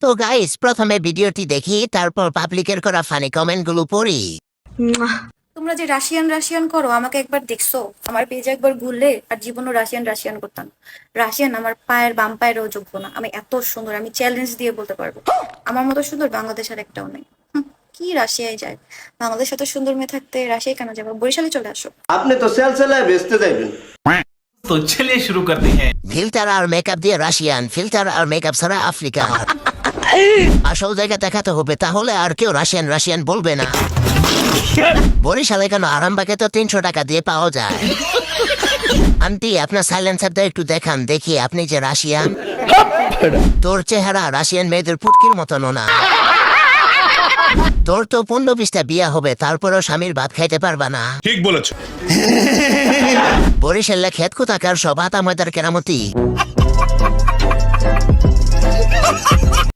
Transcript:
তো গাইস, প্রথমে ভিডিওটি দেখি, তারপর পাবলিকের করা ফানি কমেন্টগুলো পড়ি। তোমরা যে রাশিয়ান রাশিয়ান করো, আমাকে একবার দেখছো? আমার পেজে একবার ঘুরলে আর জীবনও রাশিয়ান রাশিয়ান করতাম। রাশিয়ান আমার পায়ের বাম পায়েরও যোগ্য না। আমি এত সুন্দর, আমি চ্যালেঞ্জ দিয়ে বলতে পারবো আমার মতো সুন্দর বাংলাদেশ আর একটাও নেই। কি রাশিয়ায় যায়? বাংলাদেশ এত সুন্দর মেয়ে থাকতে রাশিয়ায় কেন যাবো? বরিশালে চলে আসো। আপনি তো সেল সেলায় বেচতে যাইবেন। तो चलिए शुरू करते हैं। ফিল্টার আর মেকআপ দিয়ে রাশিয়ান, ফিল্টার আর মেকআপ ছাড়া আফ্রিকা। আসল জায়গা দেখাতে হবে, তাহলে আর কেউ রাশিয়ান রাশিয়ান বলবে না। বরিশালে কেন, আরামবাগে তো 300 টাকা দিয়ে পাওয়া যায়। আন্টি, আপনার সাইলেন্সারটা একটু দেখান, দেখি আপনি যে রাশিয়ান। তোর চেহারা রাশিয়ান মেয়েদের পুটকির মতনও না। তোর তো 15-20টা বিয়া হবে, তারপরও স্বামীর ভাত খাইতে পারবা না। ঠিক বলেছ। বরিশালে খেত কোথাকার সব আতা ময়দার কেরামতি।